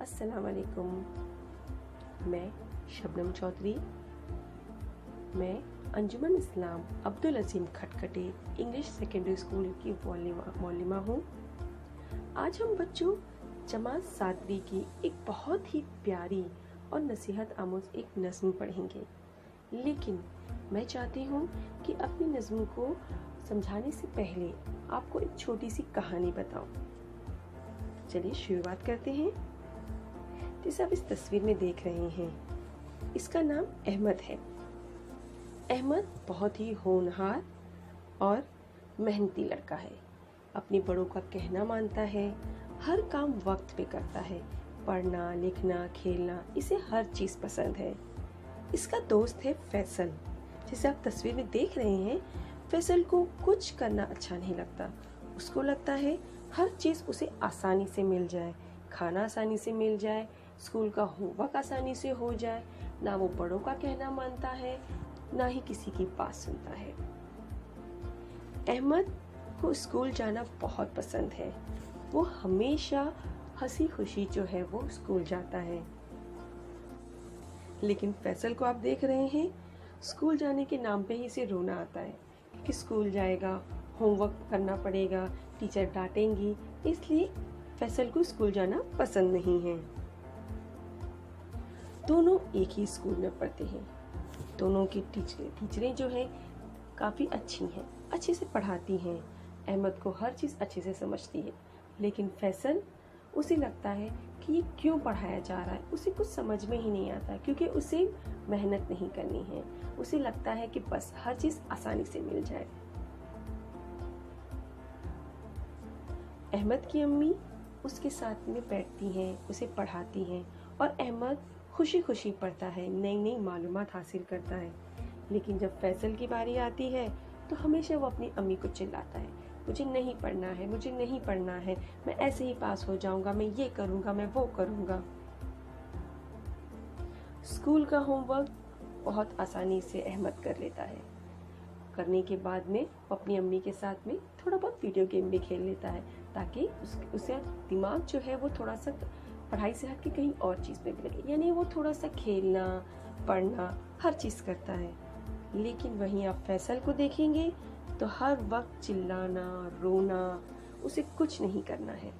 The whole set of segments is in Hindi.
अस्सलाम वालेकुम। मैं शबनम चौधरी, मैं अंजुमन इस्लाम अब्दुल अजीम खटखटे इंग्लिश सेकेंडरी स्कूल की मौलिमा हूँ। आज हम बच्चों जमात सादरी की एक बहुत ही प्यारी और नसीहत आमोज एक नज़्म पढ़ेंगे, लेकिन मैं चाहती हूँ कि अपनी नज़्म को समझाने से पहले आपको एक छोटी सी कहानी बताऊं। चलिए शुरुआत करते हैं। जैसे आप इस तस्वीर में देख रहे हैं, इसका नाम अहमद है। अहमद बहुत ही होनहार और मेहनती लड़का है। अपने बड़ों का कहना मानता है, हर काम वक्त पे करता है। पढ़ना, लिखना, खेलना, इसे हर चीज़ पसंद है। इसका दोस्त है फैसल। जैसे आप तस्वीर में देख रहे हैं, फैसल को कुछ करना अच्छा नहीं लगता। उसको लगता है हर चीज़ उसे आसानी से मिल जाए, खाना आसानी से मिल जाए, स्कूल का होमवर्क आसानी से हो जाए। ना वो बड़ों का कहना मानता है, ना ही किसी की बात सुनता है। अहमद को स्कूल जाना बहुत पसंद है। वो हमेशा हंसी खुशी जो है वो स्कूल जाता है। लेकिन फैसल को आप देख रहे हैं, स्कूल जाने के नाम पे ही इसे रोना आता है, क्योंकि स्कूल जाएगा, होमवर्क करना पड़ेगा, टीचर डांटेंगी, इसलिए फैसल को स्कूल जाना पसंद नहीं है। दोनों एक ही स्कूल में पढ़ते हैं। दोनों की टीचरें जो है काफ़ी अच्छी हैं, अच्छे से पढ़ाती हैं। अहमद को हर चीज़ अच्छे से समझती है, लेकिन फैसल उसे लगता है कि ये क्यों पढ़ाया जा रहा है, उसे कुछ समझ में ही नहीं आता, क्योंकि उसे मेहनत नहीं करनी है। उसे लगता है कि बस हर चीज़ आसानी से मिल जाए। अहमद की अम्मी उसके साथ में बैठती हैं, उसे पढ़ाती हैं, और अहमद खुशी खुशी पढ़ता है, नई नई मालूमात हासिल करता है। लेकिन जब फैसल की बारी आती है तो हमेशा वो अपनी अम्मी को चिल्लाता है, मुझे नहीं पढ़ना है, मुझे नहीं पढ़ना है, मैं ऐसे ही पास हो जाऊंगा, मैं ये करूंगा, मैं वो करूंगा। स्कूल का होमवर्क बहुत आसानी से अहमद कर लेता है। करने के बाद में वो अपनी अम्मी के साथ में थोड़ा बहुत वीडियो गेम भी खेल लेता है, ताकि उसे दिमाग जो है वो थोड़ा सा पढ़ाई से हट के कहीं और चीज़ में भी लगे। यानी वो थोड़ा सा खेलना, पढ़ना, हर चीज़ करता है। लेकिन वहीं आप फैसल को देखेंगे तो हर वक्त चिल्लाना, रोना, उसे कुछ नहीं करना है।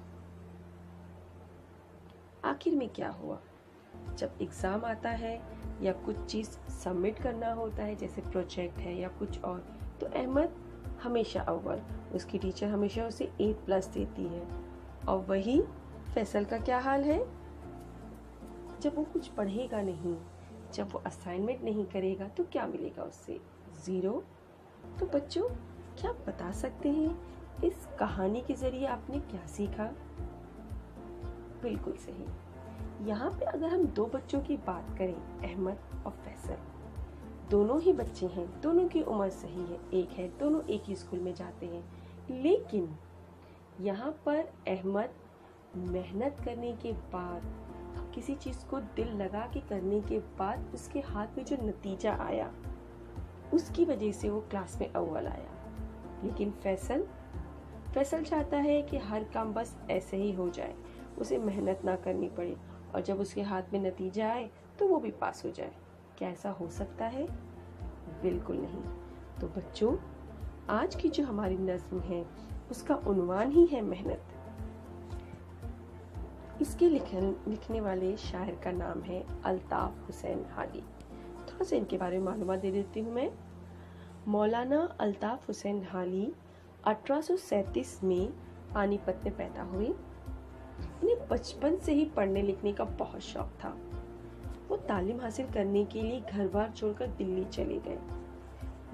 आखिर में क्या हुआ? जब एग्ज़ाम आता है या कुछ चीज़ सबमिट करना होता है, जैसे प्रोजेक्ट है या कुछ और, तो अहमद हमेशा अव्वल, उसकी टीचर हमेशा उसे A+ देती है। और वही फैसल का क्या हाल है? जब वो कुछ पढ़ेगा नहीं, जब वो असाइनमेंट नहीं करेगा, तो क्या मिलेगा उससे? 0। तो बच्चों, क्या आप बता सकते हैं इस कहानी के जरिए आपने क्या सीखा? बिल्कुल सही। यहाँ पे अगर हम दो बच्चों की बात करें, अहमद और फैसल, दोनों ही बच्चे हैं, दोनों की उम्र सही है, एक है, दोनों एक ही स्कूल में जाते हैं। लेकिन यहाँ पर अहमद मेहनत करने के बाद, किसी चीज़ को दिल लगा के करने के बाद, उसके हाथ में जो नतीजा आया, उसकी वजह से वो क्लास में अव्वल आया। लेकिन फैसल चाहता है कि हर काम बस ऐसे ही हो जाए, उसे मेहनत ना करनी पड़े, और जब उसके हाथ में नतीजा आए तो वो भी पास हो जाए। क्या ऐसा हो सकता है? बिल्कुल नहीं। तो बच्चों, आज की जो हमारी नज़्म है उसका उन्वान ही है मेहनत। इसके लिखने वाले शायर का नाम है अल्ताफ हुसैन हाली। थोड़ा सा इनके बारे में मालूमात दे देती हूँ मैं। मौलाना अल्ताफ हुसैन हाली 1837 में पानीपत में पैदा हुए। इन्हें बचपन से ही पढ़ने लिखने का बहुत शौक था। वो तालीम हासिल करने के लिए घर बार छोड़कर दिल्ली चले गए।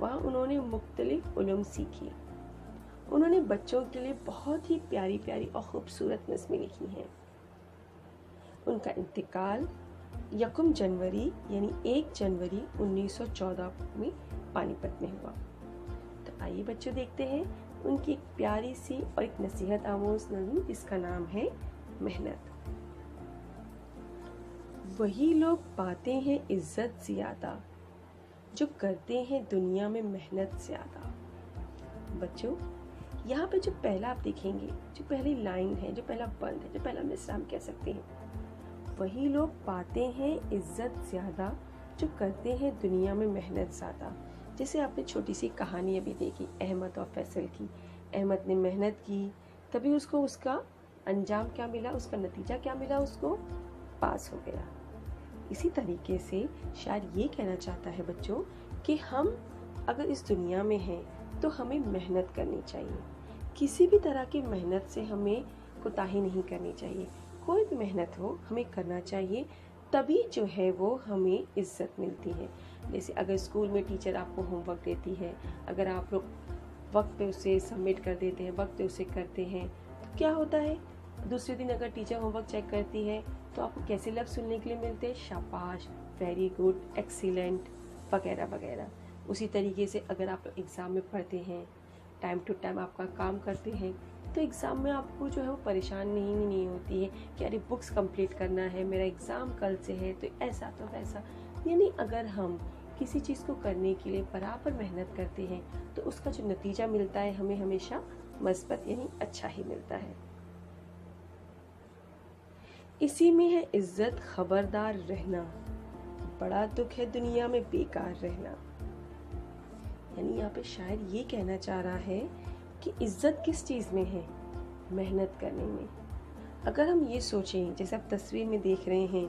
वहाँ उन्होंने मुख्तलिफ उलूम सीखी। उन्होंने बच्चों के लिए बहुत ही प्यारी प्यारी और खूबसूरत नज़्में लिखी हैं। उनका इंतकाल 1 जनवरी यानी 1 जनवरी 1914 में पानीपत में हुआ। तो आइए बच्चों, देखते हैं उनकी एक प्यारी सी और एक नसीहत आमोज नज़्म, जिसका नाम है मेहनत। वही लोग पाते हैं इज्जत ज़्यादा जो करते हैं दुनिया में मेहनत ज़्यादा। बच्चों, यहाँ पे जो पहला आप देखेंगे, जो पहली लाइन है, जो पहला बंद है, जो पहला मिसरा हम कह सकते हैं, वही लोग पाते हैं इज्जत ज़्यादा जो करते हैं दुनिया में मेहनत ज़्यादा। जैसे आपने छोटी सी कहानी अभी देखी अहमद और फैसल की। अहमद ने मेहनत की, तभी उसको उसका अंजाम क्या मिला, उसका नतीजा क्या मिला, उसको पास हो गया। इसी तरीके से शायद ये कहना चाहता है बच्चों कि हम अगर इस दुनिया में हैं तो हमें मेहनत करनी चाहिए। किसी भी तरह की मेहनत से हमें कोताही नहीं करनी चाहिए। कोई भी मेहनत हो हमें करना चाहिए, तभी जो है वो हमें इज्जत मिलती है। जैसे अगर स्कूल में टीचर आपको होमवर्क देती है, अगर आप लोग वक्त पे उसे सबमिट कर देते हैं, वक्त पे उसे करते हैं, तो क्या होता है दूसरे दिन अगर टीचर होमवर्क चेक करती है तो आपको कैसे लफ्ज़ सुनने के लिए मिलते हैं, शाबाश, वेरी गुड, एक्सीलेंट वगैरह वगैरह। उसी तरीके से अगर आप एग्ज़ाम में पढ़ते हैं, टाइम टू टाइम आपका काम करते हैं, तो एग्ज़ाम में आपको जो है वो परेशानी नहीं होती है कि अरे बुक्स कंप्लीट करना है, मेरा एग्ज़ाम कल से है, तो ऐसा तो वैसा। यानी अगर हम किसी चीज़ को करने के लिए बराबर मेहनत करते हैं तो उसका जो नतीजा मिलता है हमें हमेशा मस्बत यानी अच्छा ही मिलता है। इसी में है इज्जत, खबरदार रहना, बड़ा दुख है दुनिया में बेकार रहना। यानी यहाँ पे शायद ये कहना चाह रहा है कि इज्जत किस चीज़ में है, मेहनत करने में। अगर हम ये सोचें, जैसे आप तस्वीर में देख रहे हैं,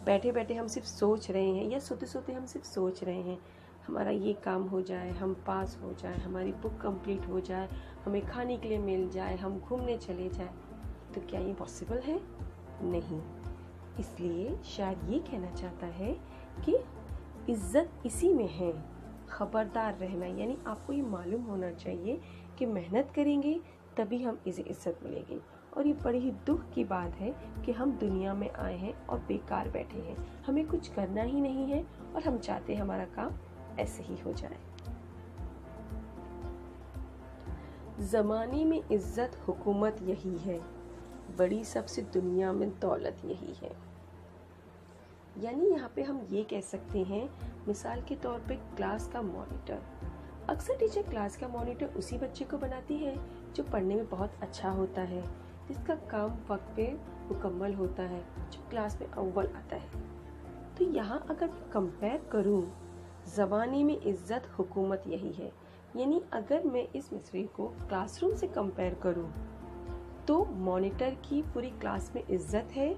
बैठे बैठे हम सिर्फ सोच रहे हैं या सोते सोते हम सिर्फ सोच रहे हैं हमारा ये काम हो जाए, हम पास हो जाए, हमारी बुक कंप्लीट हो जाए, हमें खाने के लिए मिल जाए, हम घूमने चले जाए, तो क्या ये पॉसिबल है? नहीं। इसलिए शायद ये कहना चाहता है कि इज्जत इसी में है, खबरदार रहना। यानी आपको ये मालूम होना चाहिए कि मेहनत करेंगे तभी हम इसे इज्जत मिलेगी। और ये बड़ी ही दुख की बात है कि हम दुनिया में आए हैं और बेकार बैठे हैं, हमें कुछ करना ही नहीं है और हम चाहते हैं हमारा काम ऐसे ही हो जाए। ज़माने में इज्जत हुकूमत यही है, बड़ी सबसे दुनिया में दौलत यही है। यानी यहाँ पे हम ये कह सकते हैं, मिसाल के तौर पे क्लास का मॉनिटर। अक्सर टीचर क्लास का मॉनिटर उसी बच्चे को बनाती है जो पढ़ने में बहुत अच्छा होता है, जिसका काम वक्त पे मुकम्मल होता है, जो क्लास में अव्वल आता है। तो यहाँ अगर मैं कंपेयर करूँ, ज़माने में इज्जत हुकूमत यही है, यानी अगर मैं इस मिसरे को क्लासरूम से कंपेयर करूँ तो मॉनिटर की पूरी क्लास में इज्जत है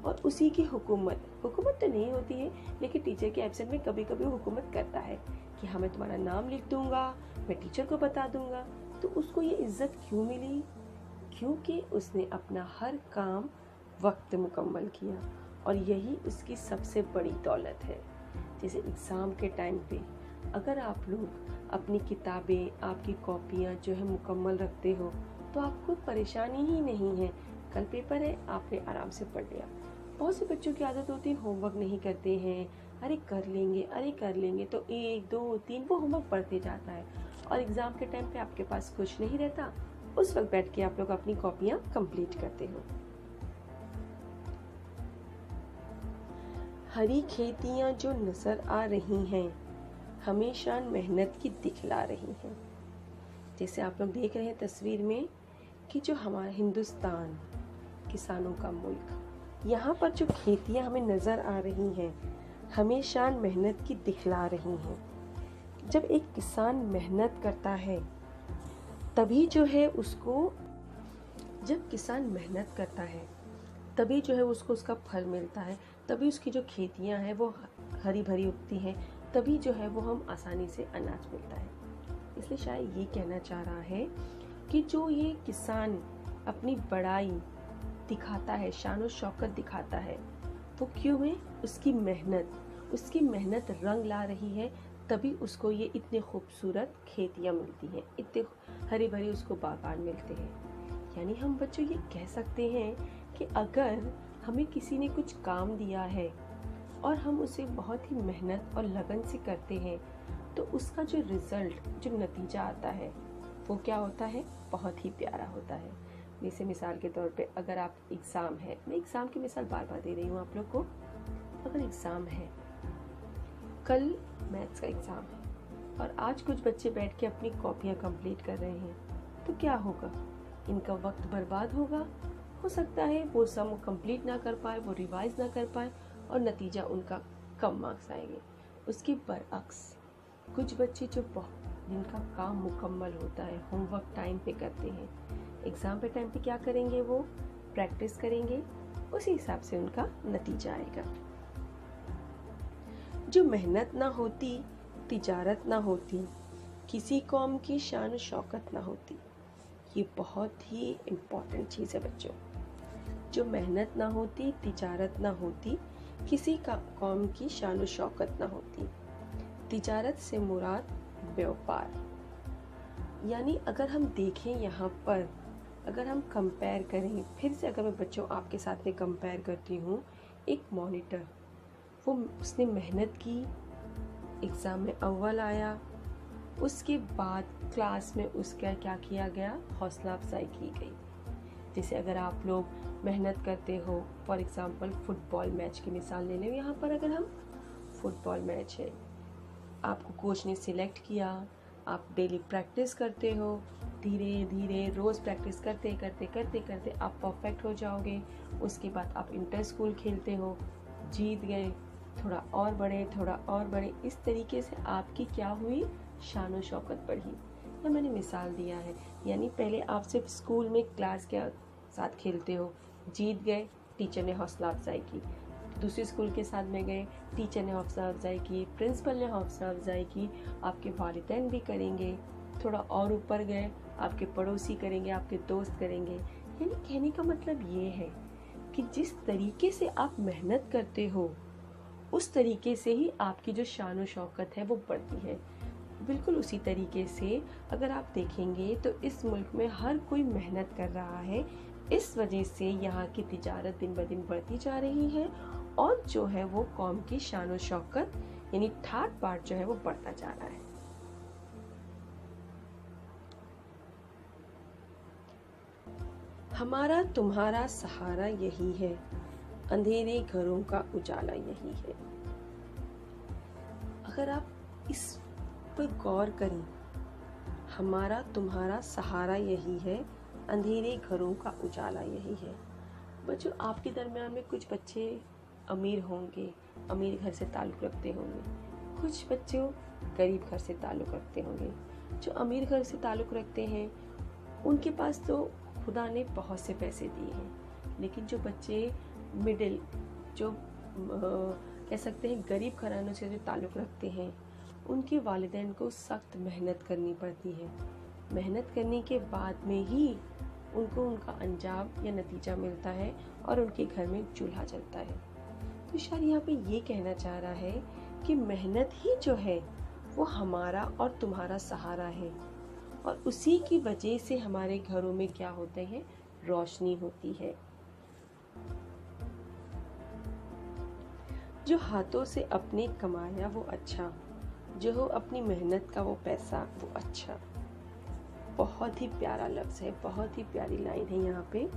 और उसी की हुकूमत तो नहीं होती है, लेकिन टीचर के एब्सेंट में कभी कभी हुकूमत करता है कि हाँ मैं तुम्हारा नाम लिख दूंगा, मैं टीचर को बता दूंगा। तो उसको ये इज्जत क्यों मिली? क्योंकि उसने अपना हर काम वक्त मुकम्मल किया और यही उसकी सबसे बड़ी दौलत है। जैसे एग्ज़ाम के टाइम पे अगर आप लोग अपनी किताबें, आपकी कॉपियाँ जो है मुकम्मल रखते हो तो आपको परेशानी ही नहीं है। कल पेपर है, आपने आराम से पढ़ लिया। बहुत से बच्चों की आदत होती है होमवर्क नहीं करते हैं, अरे कर लेंगे, तो 1 2 3 वो होमवर्क पढ़ते जाता है और एग्ज़ाम के टाइम पे आपके पास कुछ नहीं रहता, उस वक्त बैठ के आप लोग अपनी कॉपियाँ कंप्लीट करते हो। हरी खेतियाँ जो नजर आ रही हैं, हमेशा मेहनत की दिखला रही हैं। जैसे आप लोग देख रहे हैं तस्वीर में कि जो हमारा हिंदुस्तान किसानों का मुल्क, यहाँ पर जो खेतियाँ हमें नज़र आ रही हैं हमेशा मेहनत की दिखला रही हैं। जब एक किसान मेहनत करता है तभी जो है उसको, जब किसान मेहनत करता है तभी जो है उसको उसका फल मिलता है, तभी उसकी जो खेतियाँ हैं वो हरी भरी उगती हैं, तभी जो है वो हम आसानी से अनाज मिलता है। इसलिए शायद ये कहना चाह रहा है कि जो ये किसान अपनी बड़ाई दिखाता है, शान और शौकत दिखाता है, वो क्यों है? उसकी मेहनत रंग ला रही है, तभी उसको ये इतने खूबसूरत खेतियाँ मिलती हैं, इतने हरे भरे उसको बागान मिलते हैं। यानी हम बच्चों ये कह सकते हैं कि अगर हमें किसी ने कुछ काम दिया है और हम उसे बहुत ही मेहनत और लगन से करते हैं तो उसका जो रिज़ल्ट, जो नतीजा आता है वो क्या होता है? बहुत ही प्यारा होता है। जैसे मिसाल के तौर पे अगर आप एग्ज़ाम है, मैं एग्ज़ाम की मिसाल बार बार दे रही हूँ आप लोग को। अगर एग्ज़ाम है, कल मैथ्स का एग्ज़ाम है और आज कुछ बच्चे बैठ के अपनी कॉपियाँ कंप्लीट कर रहे हैं, तो क्या होगा? इनका वक्त बर्बाद होगा हो सकता है वो सम कंप्लीट ना कर पाए, वो रिवाइज ना कर पाए और नतीजा उनका कम मार्क्स आएंगे। उसके बरअक्स कुछ बच्चे जो जिनका काम मुकम्मल होता है, होमवर्क टाइम पे करते हैं, एग्ज़ाम पे टाइम पे क्या करेंगे, वो प्रैक्टिस करेंगे, उसी हिसाब से उनका नतीजा आएगा। जो मेहनत ना होती, तिजारत ना होती, किसी कौम की शान शौकत ना होती। ये बहुत ही इम्पोर्टेंट चीज़ है बच्चों। जो मेहनत ना होती, तिजारत ना होती, किसी का कौम की शान शौकत ना होती। तिजारत से मुराद व्यापार, यानी अगर हम देखें यहाँ पर, अगर हम कंपेयर करें, फिर से अगर मैं बच्चों आपके साथ में कंपेयर करती हूँ, एक मॉनिटर उसने मेहनत की, एग्ज़ाम में अव्वल आया, उसके बाद क्लास में उसका क्या किया गया, हौसला अफजाई की गई। जैसे अगर आप लोग मेहनत करते हो, फॉर एग्ज़ाम्पल फुटबॉल मैच की मिसाल ले लें, यहाँ पर अगर हम फुटबॉल मैच है, आपको कोच ने सिलेक्ट किया, आप डेली प्रैक्टिस करते हो, धीरे धीरे रोज़ प्रैक्टिस करते करते करते करते आप परफेक्ट हो जाओगे। उसके बाद आप इंटर स्कूल खेलते हो, जीत गए, थोड़ा और बढ़े, थोड़ा और बढ़े, इस तरीके से आपकी क्या हुई, शान शौकत बढ़ी। या मैंने मिसाल दिया है, यानी पहले आप सिर्फ स्कूल में क्लास के साथ खेलते हो, जीत गए, टीचर ने हौसला अफजाई की, दूसरे स्कूल के साथ में गए, टीचर ने हौसला अफजाई की, प्रिंसिपल ने हौसला अफजाई की, आपके वालिदैन भी करेंगे, थोड़ा और ऊपर गए, आपके पड़ोसी करेंगे, आपके दोस्त करेंगे। यानी कहने का मतलब ये है कि जिस तरीके से आप मेहनत करते हो, उस तरीके से ही आपकी जो शान शौकत है वो बढ़ती है। बिल्कुल उसी तरीके से अगर आप देखेंगे तो इस मुल्क में हर कोई मेहनत कर रहा है, इस वजह से यहाँ की तिजारत दिन ब दिन बढ़ती जा रही है और जो है वो कौम की शान शौकत यानी ठाट बाट जो है वो बढ़ता जा रहा है। हमारा तुम्हारा सहारा यही है, अंधेरे घरों का उजाला यही है। अगर आप इस पर गौर करें, हमारा तुम्हारा सहारा यही है, अंधेरे घरों का उजाला यही है। बच्चों आपके दरमियान में कुछ बच्चे अमीर होंगे, अमीर घर से ताल्लुक़ रखते होंगे, कुछ बच्चों गरीब घर से ताल्लुक़ रखते होंगे। जो अमीर घर से ताल्लुक़ रखते हैं उनके पास तो खुदा ने बहुत से पैसे दिए हैं, लेकिन जो बच्चे मिडिल, जो कह सकते हैं गरीब घरानों से जो ताल्लुक़ रखते हैं, उनके वालिदैन को सख्त मेहनत करनी पड़ती है। मेहनत करने के बाद में ही उनको उनका अंजाम या नतीजा मिलता है और उनके घर में चूल्हा जलता है। तो शायद यहाँ पे ये कहना चाह रहा है कि मेहनत ही जो है वो हमारा और तुम्हारा सहारा है, और उसी की वजह से हमारे घरों में क्या होते हैं, रोशनी होती है। जो हाथों से अपने कमाया वो अच्छा, जो हो अपनी मेहनत का वो पैसा वो अच्छा। बहुत ही प्यारा लफ्ज़ है, बहुत ही प्यारी लाइन है यहाँ पे।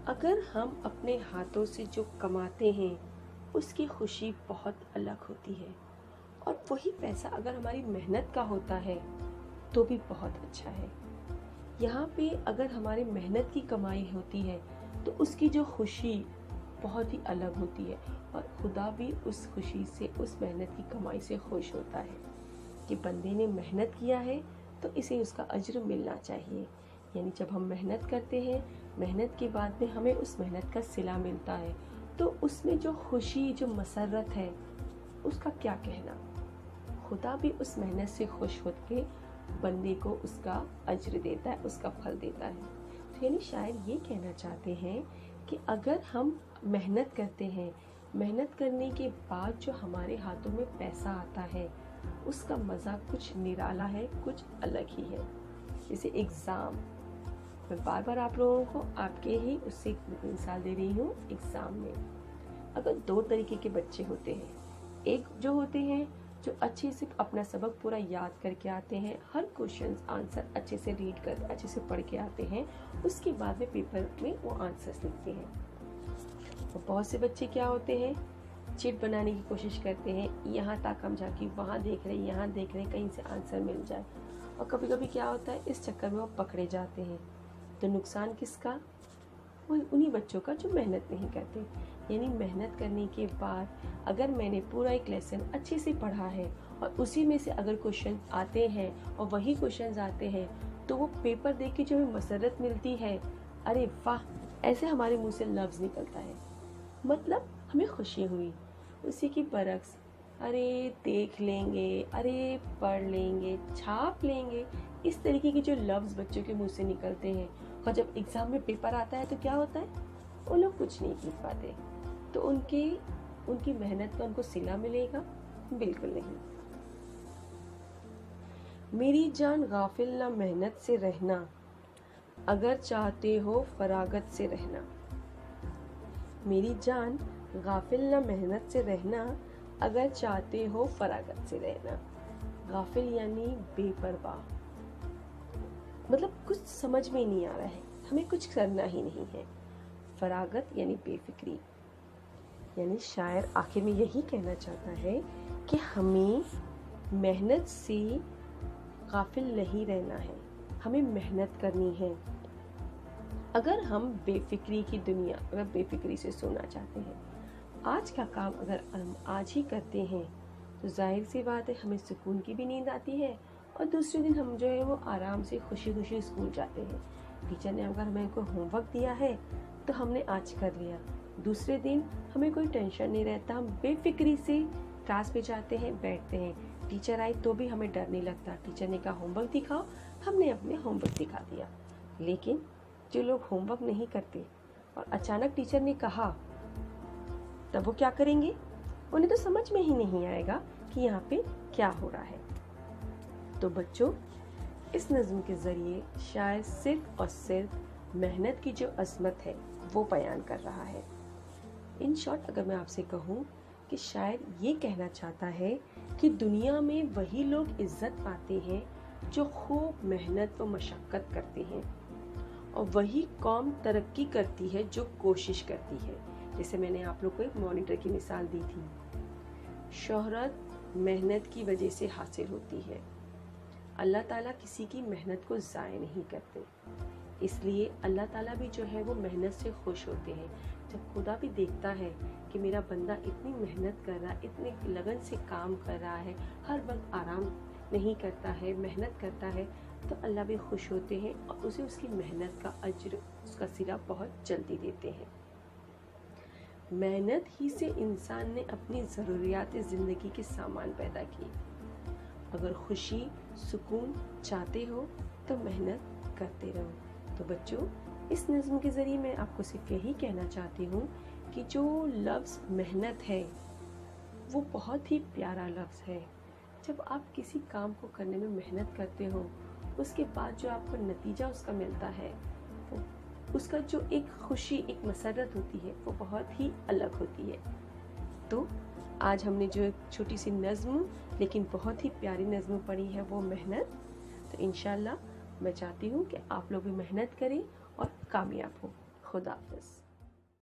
अगर हम अपने हाथों से जो कमाते हैं उसकी खुशी बहुत अलग होती है, और वही पैसा अगर हमारी मेहनत का होता है तो भी बहुत अच्छा है। यहाँ पे अगर हमारी मेहनत की कमाई होती है तो उसकी जो खुशी बहुत ही अलग होती है, और खुदा भी उस खुशी से, उस मेहनत की कमाई से खुश होता है कि बंदे ने मेहनत किया है तो इसे उसका अज्र मिलना चाहिए। यानी जब हम मेहनत करते हैं, मेहनत के बाद में हमें उस मेहनत का सिला मिलता है, तो उसमें जो खुशी, जो मसरत है, उसका क्या कहना। खुदा भी उस मेहनत से खुश होकर बंदे को उसका अज्र देता है, उसका फल देता है। तो यानी शायद ये कहना चाहते हैं कि अगर हम मेहनत करते हैं, मेहनत करने के बाद जो हमारे हाथों में पैसा आता है उसका मज़ा कुछ निराला है, कुछ अलग ही है। जैसे एग्ज़ाम, मैं बार बार आप लोगों को आपके ही उससे मिसाल दे रही हूँ। एग्ज़ाम में अगर दो तरीके के बच्चे होते हैं, एक जो होते हैं जो अच्छे से अपना सबक पूरा याद करके आते हैं, हर क्वेश्चन आंसर अच्छे से रीड कर, अच्छे से पढ़ के आते हैं, उसके बाद में पेपर में वो आंसर्स लिखते हैं। और बहुत से बच्चे क्या होते हैं, चिट बनाने की कोशिश करते हैं, यहाँ तक हम जाके वहाँ देख रहे हैं, यहाँ देख रहे हैं, कहीं से आंसर मिल जाए, और कभी कभी क्या होता है इस चक्कर में वो पकड़े जाते हैं। तो नुकसान किसका, वो उन्हीं बच्चों का जो मेहनत नहीं करते। यानी मेहनत करने के बाद अगर मैंने पूरा एक लेसन अच्छे से पढ़ा है और उसी में से अगर क्वेश्चन आते हैं और वही क्वेश्चन आते हैं तो वो पेपर देख के जो हमें मसरत मिलती है, अरे वाह, ऐसे हमारे मुंह से लफ्ज़ निकलता है, मतलब हमें खुशी हुई। उसी की बरक्स, अरे देख लेंगे, अरे पढ़ लेंगे, छाप लेंगे, इस तरीके के जो लफ्ज़ बच्चों के मुंह से निकलते हैं और जब एग्ज़ाम में पेपर आता है तो क्या होता है, वो लोग कुछ नहीं लिख पाते। तो उनकी मेहनत का उनको सिला मिलेगा? बिल्कुल नहीं। मेरी जान गाफिल ना मेहनत से रहना, अगर चाहते हो फरागत से रहना। मेरी जान गाफिल ना मेहनत से रहना, अगर चाहते हो फरागत से रहना। गाफिल यानी बेपरवाह, मतलब कुछ समझ में नहीं आ रहा है, हमें कुछ करना ही नहीं है। फरागत यानी बेफिक्री, यानी शायर आखिर में यही कहना चाहता है कि हमें मेहनत से गाफिल नहीं रहना है, हमें मेहनत करनी है। अगर हम बेफिक्री की दुनिया, अगर बेफिक्री से सोना चाहते हैं, आज का काम अगर हम आज ही करते हैं तो जाहिर सी बात है हमें सुकून की भी नींद आती है और दूसरे दिन हम जो है वो आराम से खुशी खुशी स्कूल जाते हैं। टीचर ने अगर हमें कोई होमवर्क दिया है तो हमने आज कर लिया, दूसरे दिन हमें कोई टेंशन नहीं रहता, हम बेफिक्री से क्लास पे जाते हैं, बैठते हैं। टीचर आई तो भी हमें डर नहीं लगता, टीचर ने कहा होमवर्क दिखाओ, हमने अपने होमवर्क दिखा दिया। लेकिन जो लोग होमवर्क नहीं करते और अचानक टीचर ने कहा, तब वो क्या करेंगे? उन्हें तो समझ में ही नहीं आएगा कि यहाँ पे क्या हो रहा है। तो बच्चों, इस नज़्म के ज़रिए शायर सिर्फ और सिर्फ मेहनत की जो अज़मत है वो बयान कर रहा है। इन शॉर्ट अगर मैं आपसे कहूँ कि शायर ये कहना चाहता है कि दुनिया में वही लोग इज्जत पाते हैं जो खूब मेहनत व मशक्क़त करते हैं, और वही कौम तरक्की करती है जो कोशिश करती है। जैसे मैंने आप लोग को एक मॉनिटर की मिसाल दी थी। शोहरत मेहनत की वजह से हासिल होती है। अल्लाह ताला किसी की मेहनत को ज़ाय नहीं करते, इसलिए अल्लाह ताला भी जो है वो मेहनत से खुश होते हैं। जब खुदा भी देखता है कि मेरा बंदा इतनी मेहनत कर रहा है, इतने लगन से काम कर रहा है, हर वक्त आराम नहीं करता है, मेहनत करता है, तो अल्लाह भी खुश होते हैं और उसे उसकी मेहनत का अज्र, उसका सिला बहुत जल्दी देते हैं। मेहनत ही से इंसान ने अपनी ज़रूरियात ज़िंदगी के सामान पैदा किए। अगर खुशी सुकून चाहते हो तो मेहनत करते रहो। तो बच्चों, इस नज़्म के ज़रिए मैं आपको सिर्फ यही कहना चाहती हूँ कि जो लफ्ज़ मेहनत है वो बहुत ही प्यारा लफ्ज़ है। जब आप किसी काम को करने में मेहनत करते हो, उसके बाद जो आपको नतीजा उसका मिलता है, वो उसका जो एक खुशी, एक मसरत होती है, वो बहुत ही अलग होती है। तो आज हमने जो एक छोटी सी नज़्म लेकिन बहुत ही प्यारी नज़्म पढ़ी है वो मेहनत। तो इंशाल्लाह मैं चाहती हूँ कि आप लोग भी मेहनत करें और कामयाब हो। खुदा हाफ़िज़।